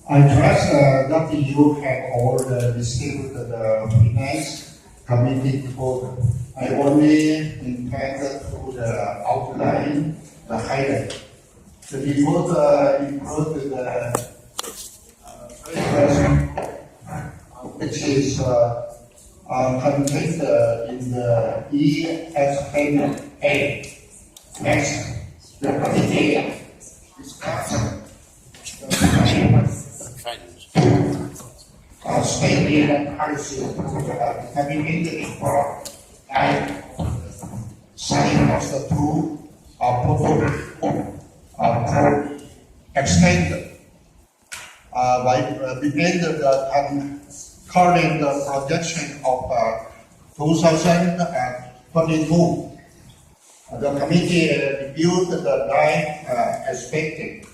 I trust that you have all received the finance committee report. I only intend to outline the highlight. The report includes the first version, which is contained in the ESA. Next, the committee discussed the stated policy having in the report and signing of the two extended within the current projection of 2022. The committee reviewed the nine expectations.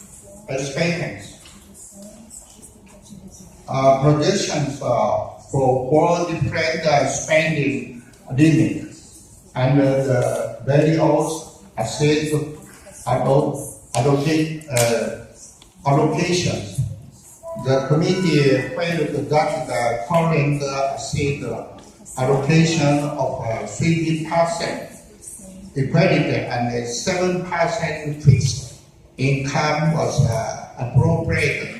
Projections for four different spending limits and the various asset allocations. The committee felt that the current asset allocation of 30% equality and 7% fixed income was appropriate.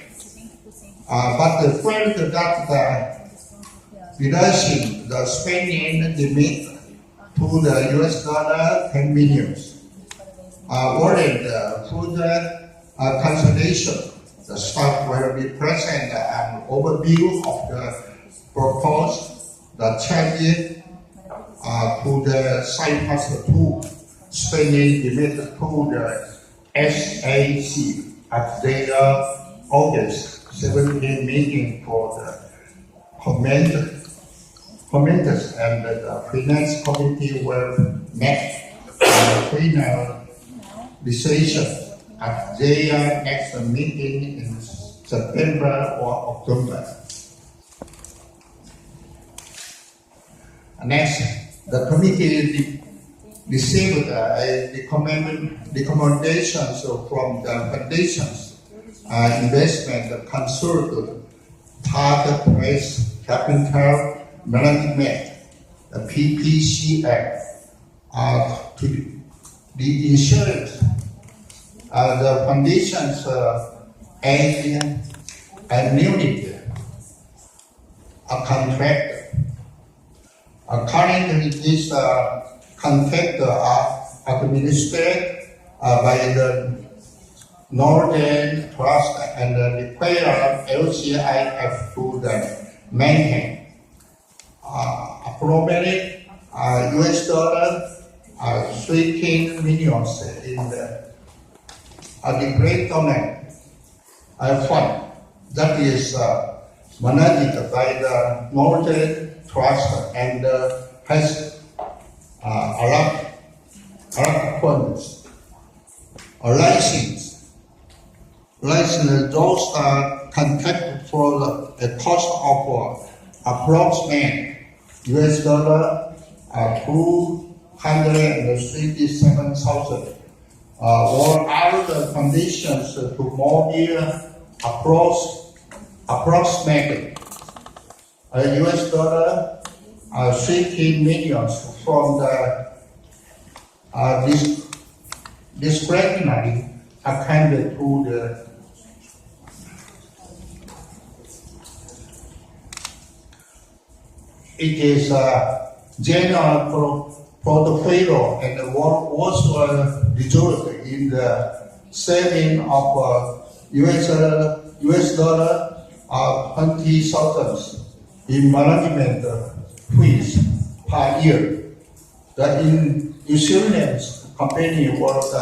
But felt that reducing the spending limit to the US dollar 10 million warranted further consideration. The staff will be present an overview of the proposed changes to the Cyprus 2 spending limit to the SAC at their August 17 meeting for the commenters and the finance committee were met final decision at their next meeting in September or October. Next, the committee received recommendations from the foundations investment consultant, Target Price Capital Management, the PPCF, to the insurance. The foundations annuity contract. Currently, this contract are administered by the Northern Trust and require LCIF to maintain appropriate US dollar 13 million in the development fund that is managed by the Northern Trust and has Arab funds. License those contracted for a cost of approximate US dollar 237,000. All other conditions to mobile approximately US dollar 13 million from the discretionary account to the it is a general portfolio and was reserved in the saving of US dollar 20,000 in management fees per year. The insurance company was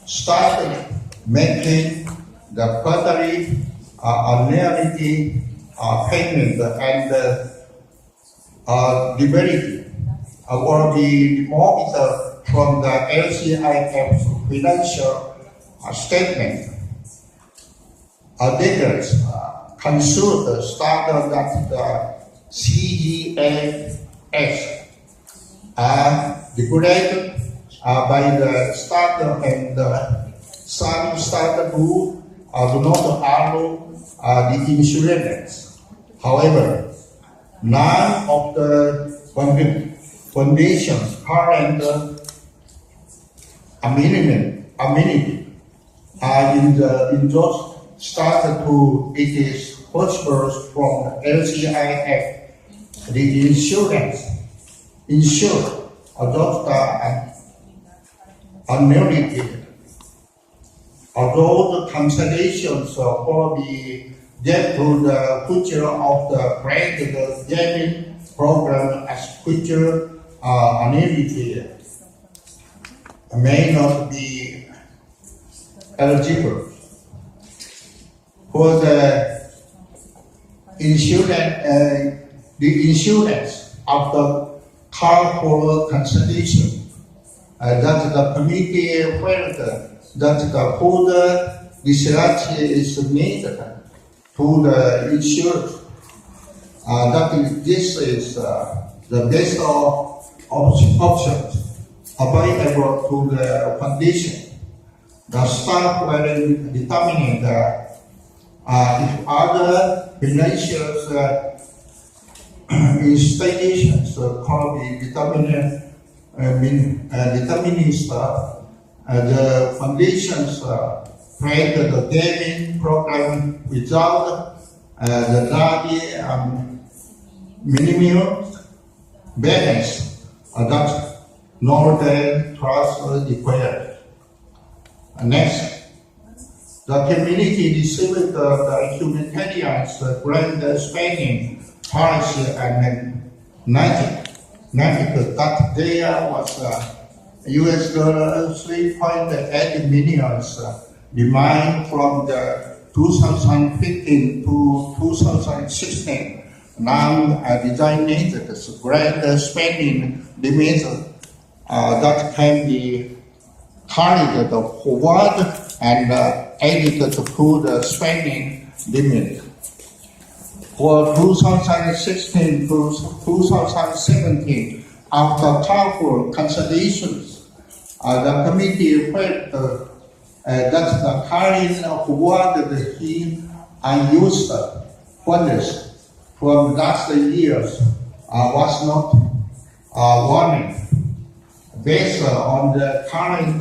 started making the quarterly annuity payment and liability will be removed from the LCIF financial statement. Debtors consult standard that the CEAS are regulated by the standard and some standard rule do not allow the insurance. However, none of the foundation's current amenity are in those started to it is possible from LCIF. The insured adopt annuity. Although the cancellations for the debt to the future of the granted gaming program as future annuity may not be eligible. For the insurance of the car for cancellation, that the committee felt that the further research is needed to the insured. That this is the best options available to the foundation. The staff will determine if other financial institutions called the determinist the foundation's created the gaming program without the minimum balance that Northern Trust required. Next, the community received the humanitarian grant spending policy and 90 that there was US dollar $3.8 million demand from the 2015 to 2016 non-designated grant spending limits that can be carried forward and added to the spending limit. For 2016 to 2017, after careful considerations, the committee felt that the carrying forward the unused funds from last years was not warranted. Based on the current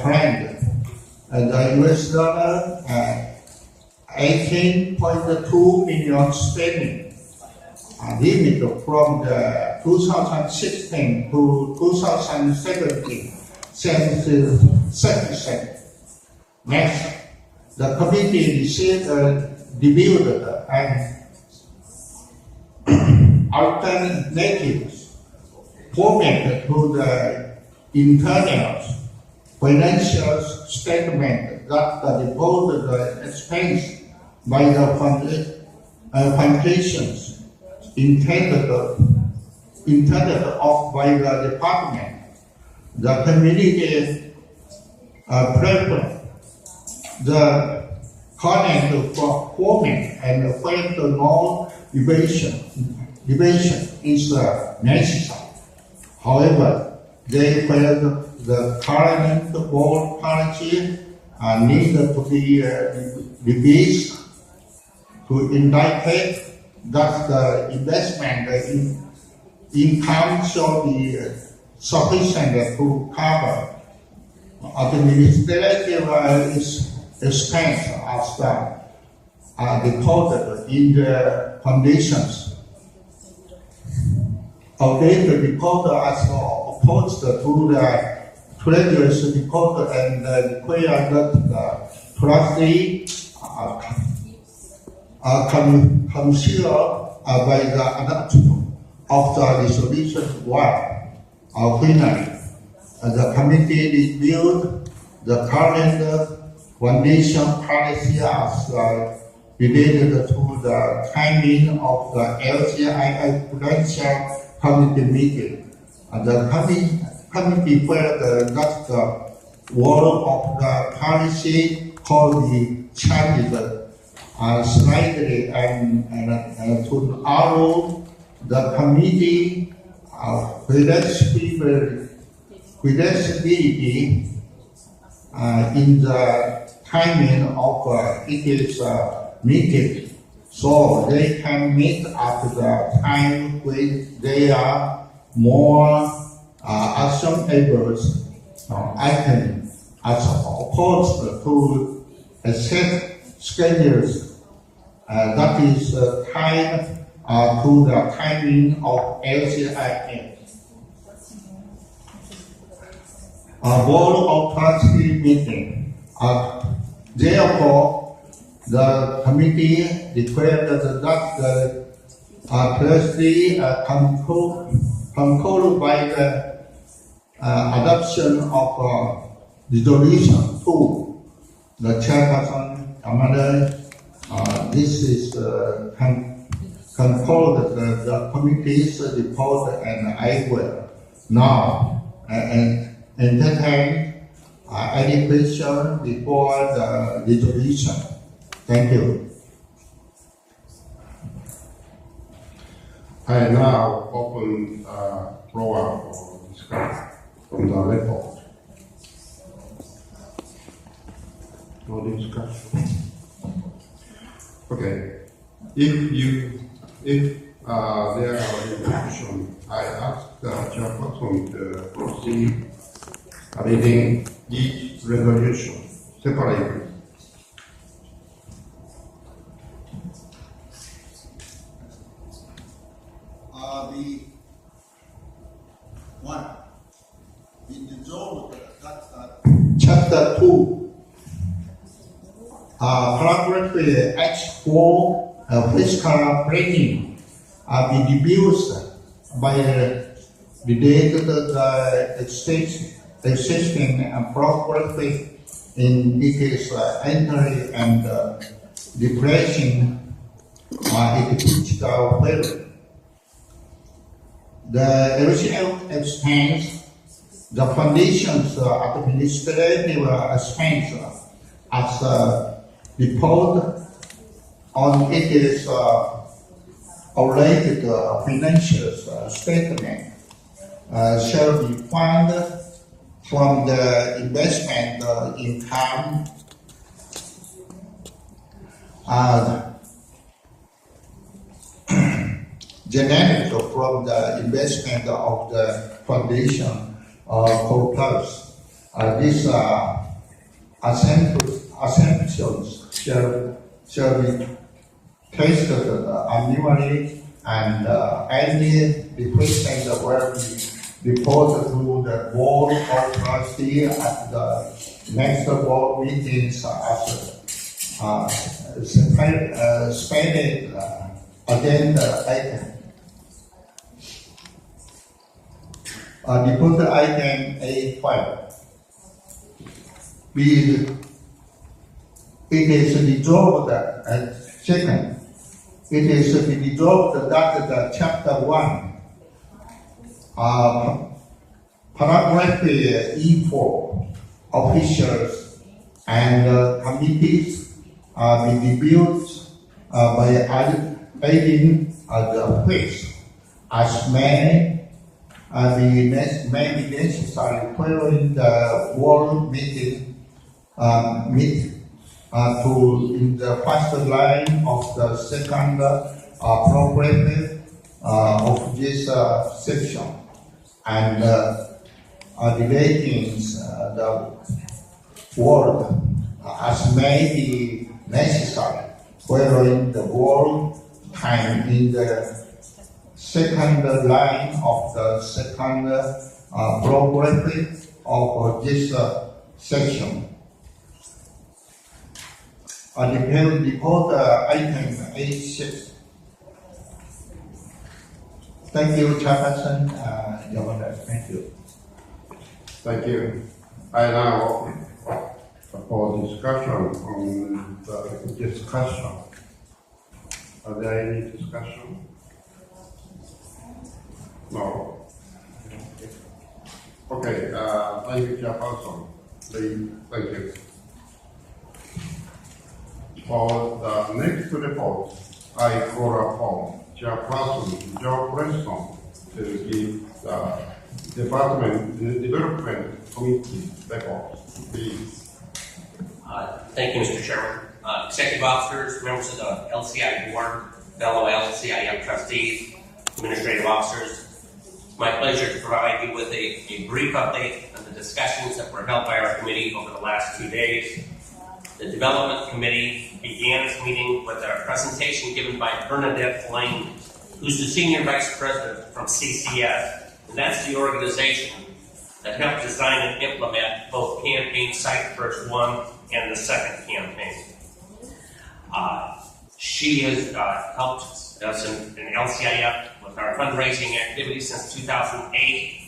trend, the US dollar 18.2 million spending limit from the 2016 to 2017 sufficient. Next, the committee reviewed an alternative format to the internal financial statement that devoted the expense by the foundations intended of by the department. The committee preferred the current format and felt no division is necessary. However, they felt the current board policy needed to be revised to indicate that the investment income should be sufficient to cover administrative expense as reported in the conditions. Updated report as opposed to the previous report and required that the trustee consider by the adoption of the resolution 1. Finally, the committee reviewed the current foundation policy as related to the timing of the LCIF Prudential Committee meeting. The committee felt that the word of the policy could be changed slightly and to allow the committee flexibility in the timing of its meeting, so they can meet at the time when they are more actionable items as opposed to a set schedules that is tied to the timing of LCIM. Board of Trustee meeting. Therefore, the committee declared that the trustee conclude by the adoption of resolution 2. The chairperson Yamada, this is conclude the committee's report, and I will now entertain any question before the resolution. Thank you. I now open floor for discussion on the report. No discussion. Okay. If there are any questions, I ask the chairperson to proceed reading each resolution separately. The one in the zone chapter 2, paragraph H4, fiscal planning be reduced by the date the existing progress in its entry and depressing its fiscal value. The LCL expense, the foundation's administrative expense as reported on its related financial statement shall be funded from the investment income generated from the investment of the foundation corpus. These assumptions shall be tested annually, and any requested will be reported to the board of trustees at the next board meetings as spending agenda item. Report item A5. It is resolved, second, it is resolved that the chapter 1, paragraph E4, officials and committees be reviewed by adding the phase as may be necessary following the world meeting to in the first line of the second paragraph of this section, and relating the word as may be necessary following the word time in the second line of the second paragraph of this section. Report item A6. Thank you, Chairperson Yamada. Thank you. Thank you. I now open for discussion on the discussion. Are there any discussion? No. Okay. Thank you, Chairperson. Please, thank you. For the next report, I call upon Chairperson Joe Preston to give the Development Committee report. Please. Thank you, Mr. Chairman. Executive officers, members of the LCI board, fellow LCIF trustees, administrative officers, it's my pleasure to provide you with a brief update on the discussions that were held by our committee over the last 2 days. The Development Committee began its meeting with a presentation given by Bernadette Lane, who's the Senior Vice President from CCS, and that's the organization that helped design and implement both campaign Site First 1 and the second campaign. She has helped us in LCIF with our fundraising activities since 2008,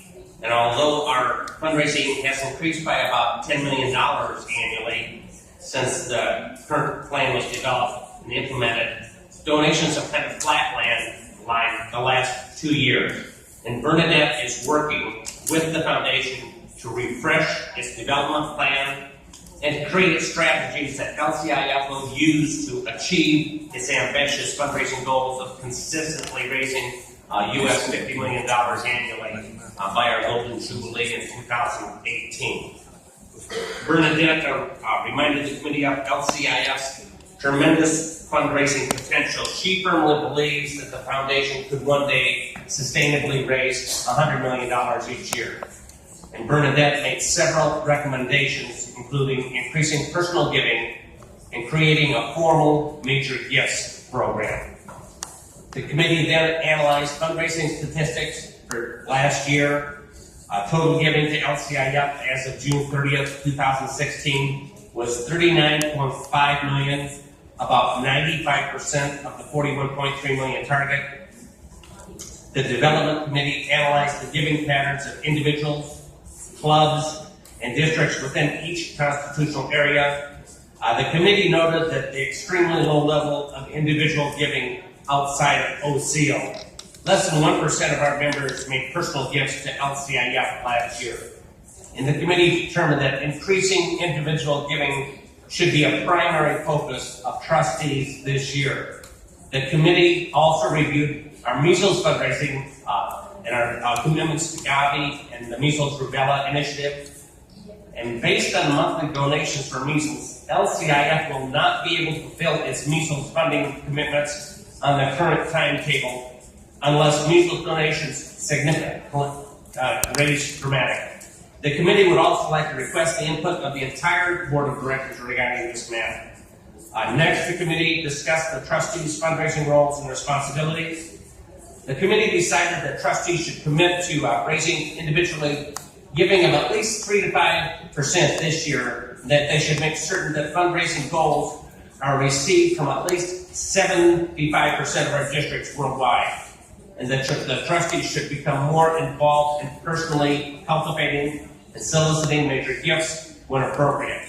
and although our fundraising has increased by about $10 million annually since the current plan was developed and implemented, donations have kind of flatlined the last 2 years. And Bernadette is working with the foundation to refresh its development plan and create strategies that LCIF will use to achieve its ambitious fundraising goals of consistently raising US $50 million annually by our Golden Jubilee in 2018. Bernadette reminded the committee of LCIF's tremendous fundraising potential. She firmly believes that the foundation could one day sustainably raise $100 million each year. And Bernadette made several recommendations, including increasing personal giving and creating a formal major gifts program. The committee then analyzed fundraising statistics for last year. Total giving to LCIF as of June 30th, 2016 was $39.5 million, about 95% of the $41.3 million target. The Development Committee analyzed the giving patterns of individuals, clubs, and districts within each constitutional area. The committee noted that the extremely low level of individual giving outside of OCO. Less than 1% of our members made personal gifts to LCIF last year. And the committee determined that increasing individual giving should be a primary focus of trustees this year. The committee also reviewed our measles fundraising and our commitments to Gavi and the Measles Rubella Initiative. And based on monthly donations for measles, LCIF will not be able to fulfill its measles funding commitments on the current timetable unless measles donations significantly raise dramatically. The committee would also like to request the input of the entire board of directors regarding this matter. Next, the committee discussed the trustees' fundraising roles and responsibilities. The committee decided that trustees should commit to raising individually giving of at least 3 to 5% this year, that they should make certain that fundraising goals are received from at least 75% of our districts worldwide, and that the trustees should become more involved in personally cultivating and soliciting major gifts when appropriate.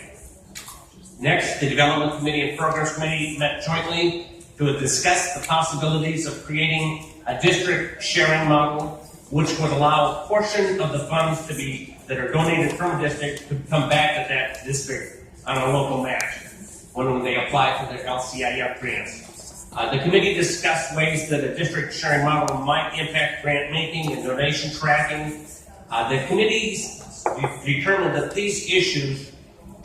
Next, the Development Committee and Programs Committee met jointly to discuss the possibilities of creating a district sharing model which would allow a portion of the funds that are donated from a district to come back to that district on a local match when they apply for their LCIF grants. The committee discussed ways that a district sharing model might impact grant making and donation tracking. The committees determined that these issues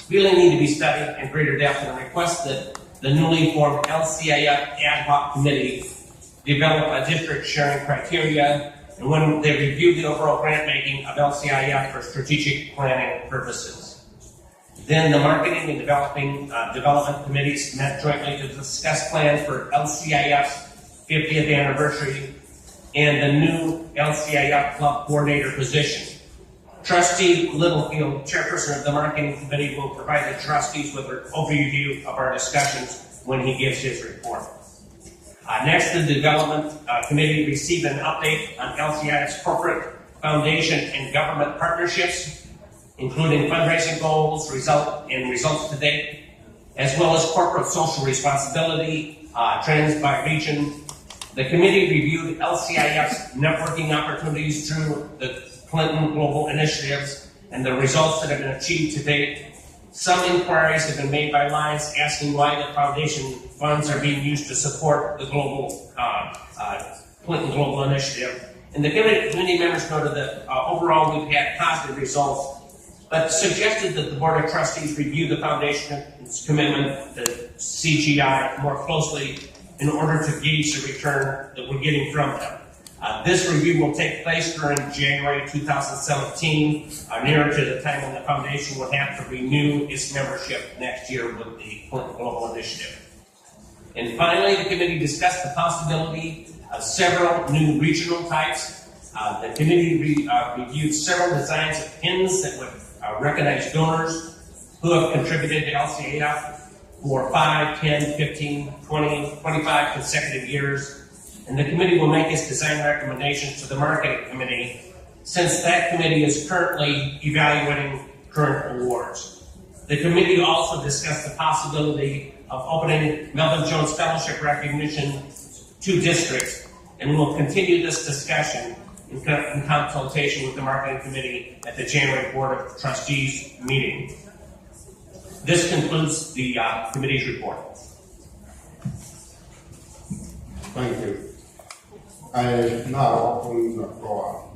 really need to be studied in greater depth and request that the newly formed LCIF ad hoc committee develop a district sharing criteria, and when they review the overall grant making of LCIF for strategic planning purposes. Then the Marketing and Development Committees met jointly to discuss plans for LCIF's 50th anniversary and the new LCIF Club Coordinator position. Trustee Littlefield, chairperson of the Marketing Committee, will provide the trustees with an overview of our discussions when he gives his report. Next, the Development Committee received an update on LCIF's corporate, foundation, and government partnerships, including fundraising goals, results to date, as well as corporate social responsibility, trends by region. The committee reviewed LCIF's networking opportunities through the Clinton Global Initiatives and the results that have been achieved to date. Some inquiries have been made by Lions asking why the foundation funds are being used to support the Clinton Global Initiative. And the committee members noted that overall we've had positive results but suggested that the Board of Trustees review the Foundation's commitment to CGI more closely in order to gauge the return that we're getting from them. This review will take place during January 2017, nearer to the time when the Foundation will have to renew its membership next year with the Clinton Global Initiative. And finally, the committee discussed the possibility of several new regional types. The committee reviewed several designs of pins that would recognize donors who have contributed to LCAF for 5, 10, 15, 20, 25 consecutive years. And the committee will make its design recommendations to the marketing committee, since that committee is currently evaluating current awards. The committee also discussed the possibility of opening Melvin Jones Fellowship recognition to districts, and we will continue this discussion in consultation with the marketing committee at the January Board of Trustees meeting. This concludes the committee's report. Thank you. I now open the floor